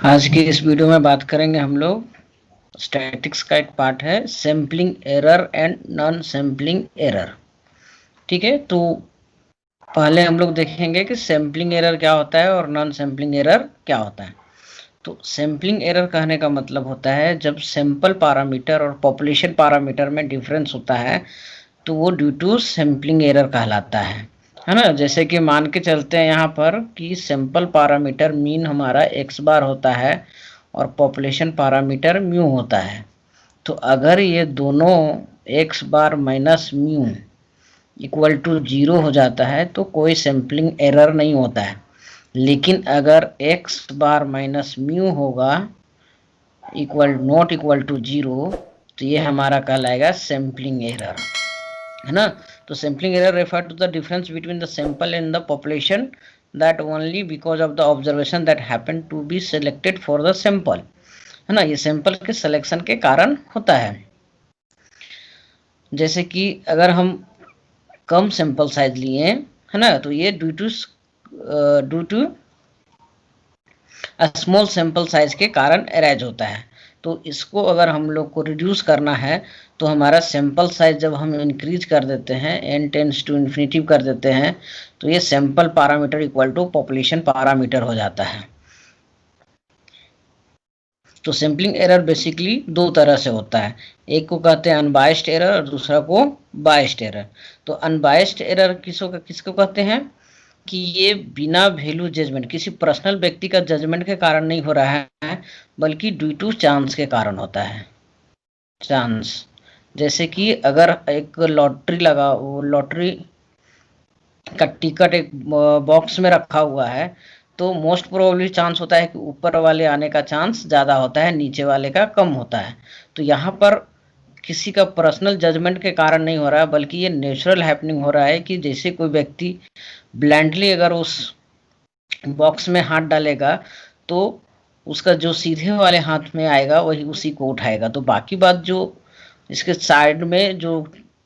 आज की इस वीडियो में बात करेंगे हम लोग स्टैटिक्स का एक पार्ट है sampling error and non sampling error. ठीक है, तो पहले हम लोग देखेंगे कि सैम्पलिंग एरर क्या होता है और नॉन सैम्पलिंग एरर क्या होता है। तो सैम्पलिंग एरर कहने का मतलब होता है जब सैंपल पैरामीटर और पॉपुलेशन पैरामीटर में डिफरेंस होता है तो वो ड्यू टू सैम्पलिंग एरर कहलाता है ना। जैसे कि मान के चलते हैं यहाँ पर कि सैंपल पैरामीटर मीन हमारा एक्स बार होता है और पॉपुलेशन पैरामीटर म्यू होता है। तो अगर ये दोनों x bar minus mu equal to zero हो जाता है तो कोई सैम्पलिंग एरर नहीं होता है। लेकिन अगर एक्स बार माइनस म्यू होगा equal not equal to zero तो ये हमारा कहलाएगा सैम्पलिंग एरर, है ना। तो sampling error refer to the difference between the sample and the population that only because of the observation that happen to be selected for the sample, है ना। ये सैंपल के सिलेक्शन के कारण होता है। जैसे कि अगर हम कम सैंपल साइज लिए, है ना, तो ये due to small sample size के कारण अराइज होता है। तो इसको अगर हम लोग को रिड्यूस करना है तो हमारा सैंपल साइज जब हम इंक्रीज कर देते हैं n टेंड्स टू इन्फिनिटी कर देते हैं तो ये sample parameter equal to population parameter हो जाता है। तो सैम्पलिंग एरर बेसिकली दो तरह से होता है, एक को कहते हैं अनबायस्ड एरर और दूसरा को बायस्ड एरर। तो अनबायस्ड एरर किसको कहते हैं कि ये बिना वैल्यू जजमेंट किसी पर्सनल व्यक्ति का जजमेंट के कारण नहीं हो रहा है बल्कि ड्यू टू चांस के कारण होता है। चांस जैसे कि अगर एक लॉटरी लगा, वो लॉटरी का टिकट एक बॉक्स में रखा हुआ है तो मोस्ट प्रोबेबली चांस होता है कि ऊपर वाले आने का चांस ज़्यादा होता है, नीचे वाले का कम होता है। तो यहाँ पर किसी का पर्सनल जजमेंट के कारण नहीं हो रहा है बल्कि ये नेचुरल हैपनिंग हो रहा है कि जैसे कोई व्यक्ति ब्लाइंडली अगर उस बॉक्स में हाथ डालेगा तो उसका जो सीधे वाले हाथ में आएगा वही उसी को उठाएगा। तो बाकी बात जो इसके साइड में जो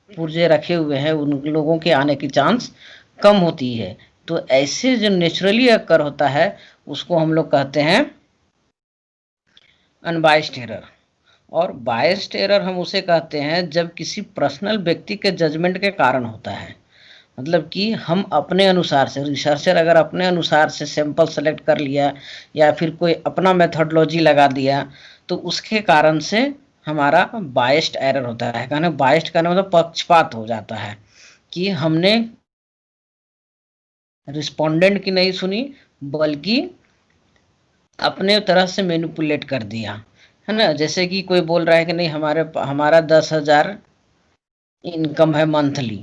पुर्जे रखे हुए हैं उन लोगों के आने की चांस कम होती है। तो ऐसे जो नेचुरली अकर होता है उसको हम लोग कहते हैं अनबायस्ड एरर। और बायस्ड एरर हम उसे कहते हैं जब किसी पर्सनल व्यक्ति के जजमेंट के कारण होता है। मतलब कि हम अपने अनुसार से, रिसर्चर अगर अपने अनुसार से सैंपल सेलेक्ट कर लिया या फिर कोई अपना मेथोडोलॉजी लगा दिया तो उसके कारण से हमारा बायस्ड एरर होता है। कहना बायस्ड करने मतलब पक्षपात हो जाता है कि हमने रिस्पोंडेंट की नहीं सुनी बल्कि अपने तरह से मैनिपुलेट कर दिया, है ना। जैसे कि कोई बोल रहा है कि नहीं हमारा 10,000 इनकम है मंथली,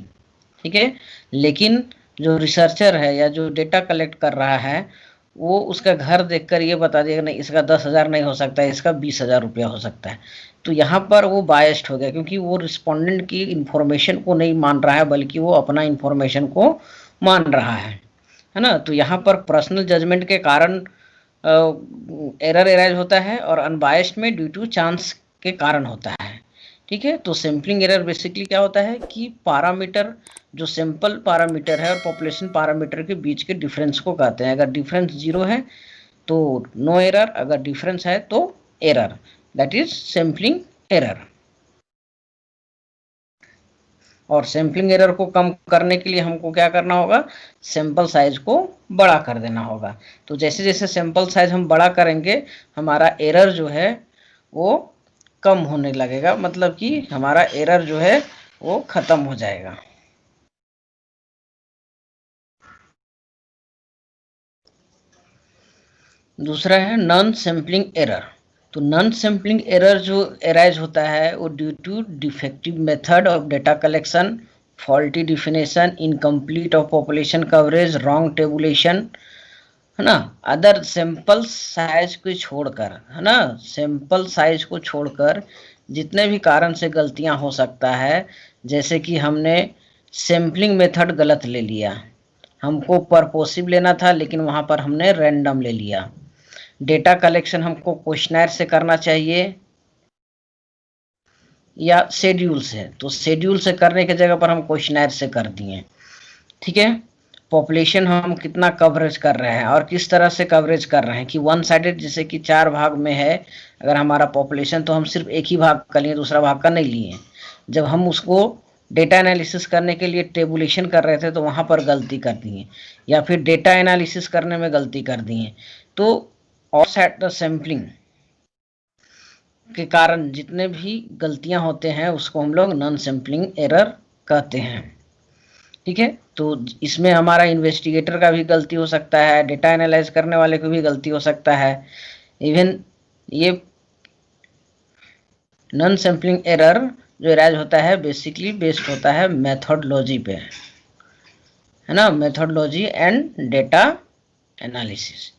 ठीक है, लेकिन जो रिसर्चर है या जो डेटा कलेक्ट कर रहा है वो उसका घर देखकर ये बता दिया कि नहीं इसका 10,000 नहीं हो सकता है, इसका 20,000 रुपया हो सकता है। तो यहाँ पर वो बायस्ड हो गया क्योंकि वो रिस्पोंडेंट की इंफॉर्मेशन को नहीं मान रहा है बल्कि वो अपना इंफॉर्मेशन को मान रहा है ना। तो यहाँ पर पर्सनल जजमेंट के कारण एरर एराइज होता है और अनबायस्ड में ड्यू टू चांस के कारण होता है। ठीक है, तो सैम्पलिंग एरर बेसिकली क्या होता है कि पैरामीटर जो सैंपल पैरामीटर है और पॉपुलेशन पैरामीटर के बीच के डिफरेंस को कहते हैं। अगर डिफरेंस जीरो है तो नो एरर, अगर डिफरेंस है तो error, that is sampling error. और सैम्पलिंग एरर को कम करने के लिए हमको क्या करना होगा, सैंपल साइज को बड़ा कर देना होगा। तो जैसे जैसे सैंपल साइज हम बड़ा करेंगे हमारा एरर जो है वो कम होने लगेगा, मतलब कि हमारा एरर जो है वो खत्म हो जाएगा। दूसरा है नॉन सैम्पलिंग एरर। तो नॉन सैम्पलिंग एरर जो एराइज होता है वो due to defective method of data collection, faulty definition, incomplete of population coverage, wrong tabulation, है ना। अदर सैंपल साइज को छोड़कर, है ना, सैंपल साइज को छोड़कर जितने भी कारण से गलतियां हो सकता है, जैसे कि हमने सैम्पलिंग मेथड गलत ले लिया, हमको परपोसिव लेना था लेकिन वहां पर हमने रैंडम ले लिया। डेटा कलेक्शन हमको क्वेश्चनर से करना चाहिए या शेड्यूल से, तो शेड्यूल से करने की जगह पर हम क्वेश्चनर से कर दिए, ठीक है। पॉपुलेशन हम कितना कवरेज कर रहे हैं और किस तरह से कवरेज कर रहे हैं कि वन साइडेड, जैसे कि 4 भाग में है अगर हमारा पॉपुलेशन, तो हम सिर्फ एक ही भाग का लिए, दूसरा भाग का नहीं लिए। जब हम उसको डेटा एनालिसिस करने के लिए टेबुलेशन कर रहे थे तो वहाँ पर गलती कर दिए, या फिर डेटा एनालिसिस करने में गलती कर दिए। तो ऑफसेट द सैम्पलिंग के कारण जितने भी गलतियां होते हैं उसको हम लोग नॉन सैम्पलिंग एरर कहते हैं। ठीक है, तो इसमें हमारा इन्वेस्टिगेटर का भी गलती हो सकता है, डेटा एनालाइज करने वाले को भी गलती हो सकता है। इवन ये नॉन सैम्पलिंग एरर जो एराइज होता है बेसिकली बेस्ड होता है मेथोडोलॉजी पे, है ना, मेथोडोलॉजी एंड डेटा एनालिसिस।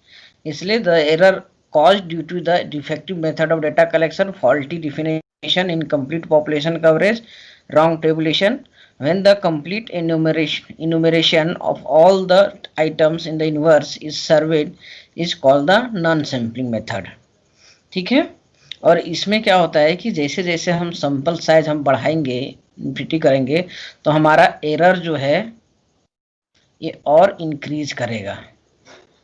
इसलिए the error caused due to the defective method of data collection, faulty definition, incomplete population coverage, wrong tabulation. When the complete enumeration of all the items in the universe is surveyed is called the non-sampling method. ठीक है, और इसमें क्या होता है कि जैसे जैसे हम सैंपल साइज हम बढ़ाएंगे, इन्फिनिटी करेंगे, तो हमारा एरर जो है ये और इंक्रीज करेगा,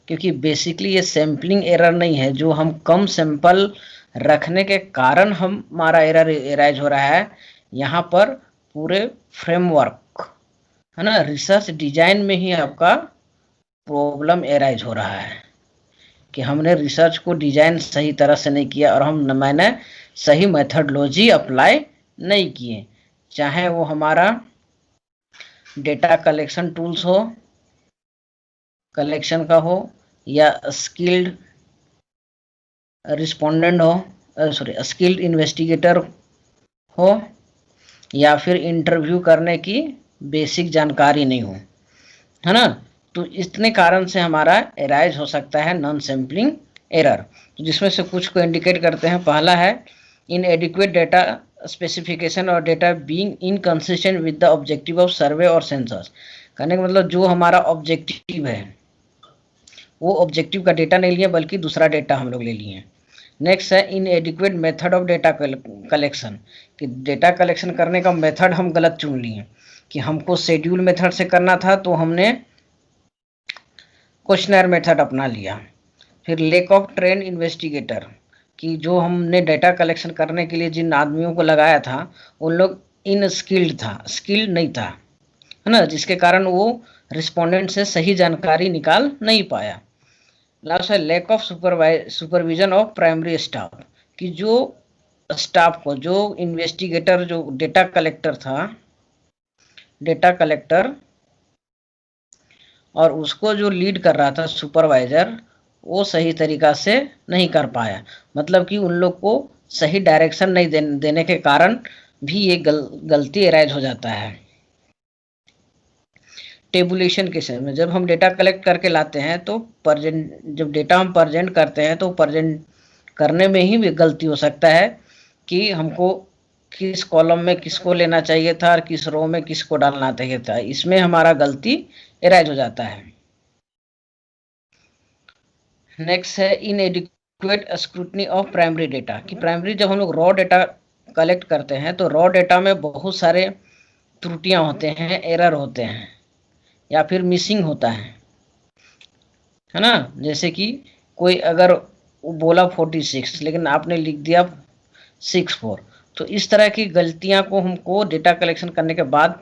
क्योंकि बेसिकली ये सैम्पलिंग एरर नहीं है, जो हम कम सैंपल रखने के कारण हमारा एरर एराइज हो रहा है। यहाँ पर पूरे फ्रेमवर्क, है ना, रिसर्च डिजाइन में ही आपका प्रॉब्लम एराइज हो रहा है कि हमने रिसर्च को डिजाइन सही तरह से नहीं किया और मैंने सही मेथडोलॉजी अप्लाई नहीं किए, चाहे वो हमारा डेटा कलेक्शन टूल्स हो, कलेक्शन का हो, या स्किल्ड रिस्पोंडेंट हो, स्किल्ड इन्वेस्टिगेटर हो, या फिर इंटरव्यू करने की बेसिक जानकारी नहीं हो, है ना। तो इतने कारण से हमारा एराइज हो सकता है नॉन सैम्पलिंग एरर, तो जिसमें से कुछ को इंडिकेट करते हैं। पहला है इनएडिक्वेट डेटा स्पेसिफिकेशन और data being inconsistent with the objective of सर्वे और सेंसस। कहने का मतलब जो हमारा ऑब्जेक्टिव है वो ऑब्जेक्टिव का डेटा नहीं लिया बल्कि दूसरा डेटा हम लोग ले लिए। नेक्स्ट है इनएडिक्वेट मेथड ऑफ डेटा कलेक्शन, कि डेटा कलेक्शन करने का मेथड हम गलत चुन लिए, कि हमको शेड्यूल मेथड से करना था तो हमने क्वेश्चनर मेथड अपना लिया। फिर लैक ऑफ ट्रेन इन्वेस्टिगेटर, कि जो हमने डेटा कलेक्शन करने के लिए जिन आदमियों को लगाया था उन लोग स्किल्ड नहीं था, है ना, जिसके कारण वो रिस्पोंडेंट से सही जानकारी निकाल नहीं पाया। लास्ट है lack of supervision of primary staff, कि जो स्टाफ को, जो इन्वेस्टिगेटर, जो डेटा कलेक्टर था, डेटा कलेक्टर, और उसको जो लीड कर रहा था सुपरवाइजर, वो सही तरीका से नहीं कर पाया। मतलब कि उन लोग को सही डायरेक्शन नहीं देने के कारण भी ये गलती एराइज हो जाता है। टेबुलेशन के समय में जब हम डेटा कलेक्ट करके लाते हैं तो जब डेटा हम प्रेजेंट करते हैं तो प्रेजेंट करने में ही भी गलती हो सकता है कि हमको किस कॉलम में किसको लेना चाहिए था और किस रो में किसको डालना चाहिए था, इसमें हमारा गलती एराइज हो जाता है। नेक्स्ट है इनएडिक्वेट स्क्रूटनी ऑफ प्राइमरी डेटा, कि प्राइमरी जब हम लोग रॉ डेटा कलेक्ट करते हैं तो रॉ डेटा में बहुत सारे त्रुटियां होते हैं, एरर होते हैं, या फिर मिसिंग होता है ना। जैसे कि कोई अगर बोला 46 लेकिन आपने लिख दिया 64, तो इस तरह की गलतियां को हमको डेटा कलेक्शन करने के बाद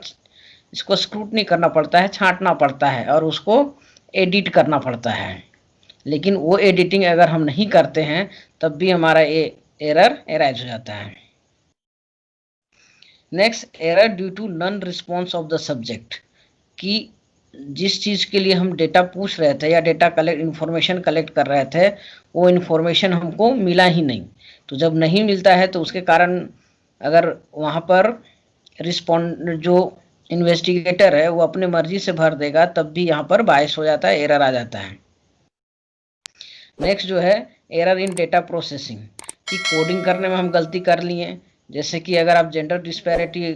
इसको स्क्रूटनी करना पड़ता है, छांटना पड़ता है और उसको एडिट करना पड़ता है। लेकिन वो एडिटिंग अगर हम नहीं करते हैं तब भी हमारा एरर एराइज हो जाता है। Next, error due to non response of the subject, कि जिस चीज़ के लिए हम डेटा पूछ रहे थे या डेटा इंफॉर्मेशन कलेक्ट कर रहे थे वो इन्फॉर्मेशन हमको मिला ही नहीं। तो जब नहीं मिलता है तो उसके कारण अगर वहाँ पर जो इन्वेस्टिगेटर है वो अपने मर्जी से भर देगा तब भी यहाँ पर बायस हो जाता है, एरर आ जाता है। नेक्स्ट जो है एरर इन डेटा प्रोसेसिंग, कि कोडिंग करने में हम गलती कर लिए। जैसे कि अगर आप जेंडर डिस्पैरिटी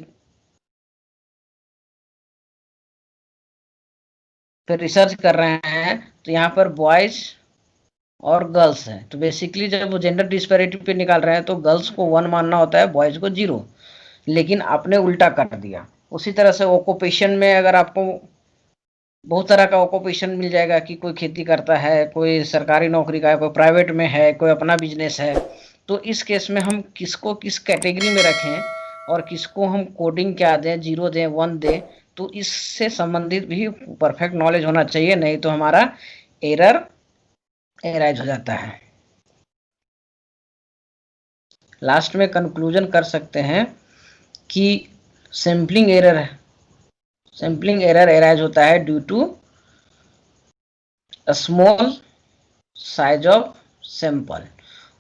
पे रिसर्च कर रहे हैं तो यहाँ पर बॉयज और गर्ल्स है, तो बेसिकली जब वो जेंडर डिस्पैरिटी पे निकाल रहे हैं तो गर्ल्स को 1 मानना होता है, बॉयज को 0, लेकिन आपने उल्टा कर दिया। उसी तरह से ऑक्यूपेशन में अगर आपको बहुत तरह का ऑक्यूपेशन मिल जाएगा कि कोई खेती करता है, कोई सरकारी नौकरी का है, कोई प्राइवेट में है, कोई अपना बिजनेस है। तो इस केस में हम किसको किस कैटेगरी में रखें और किसको हम कोडिंग क्या दें, 0 दें, 1 दें, तो इससे संबंधित भी परफेक्ट नॉलेज होना चाहिए, नहीं तो हमारा एरर एराइज हो जाता है। लास्ट में कंक्लूजन कर सकते हैं कि सैम्पलिंग एरर एराइज होता है due to small size of sample,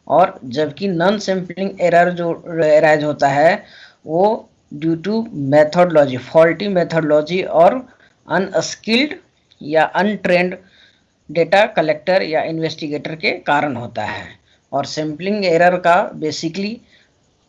और जबकि नॉन सैम्पलिंग एरर जो एराइज होता है वो due to methodology, faulty methodology और अनस्किल्ड या अनट्रेंड डेटा कलेक्टर या इन्वेस्टिगेटर के कारण होता है। और सैम्पलिंग एरर का बेसिकली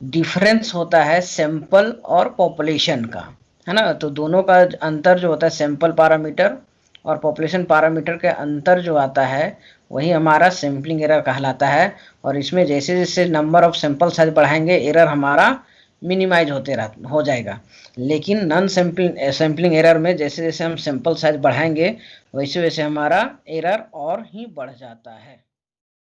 डिफरेंस होता है सैंपल और पॉपुलेशन का, है ना। तो दोनों का अंतर जो होता है, सैंपल पैरामीटर और पॉपुलेशन पैरामीटर के अंतर जो आता है, वही हमारा सैम्पलिंग एरर कहलाता है। और इसमें जैसे जैसे नंबर ऑफ सैंपल साइज बढ़ाएंगे, एरर हमारा मिनिमाइज हो जाएगा। लेकिन नॉन सैम्पलिंग एरर में जैसे जैसे हम सैंपल साइज बढ़ाएंगे, वैसे वैसे हमारा एरर और ही बढ़ जाता है।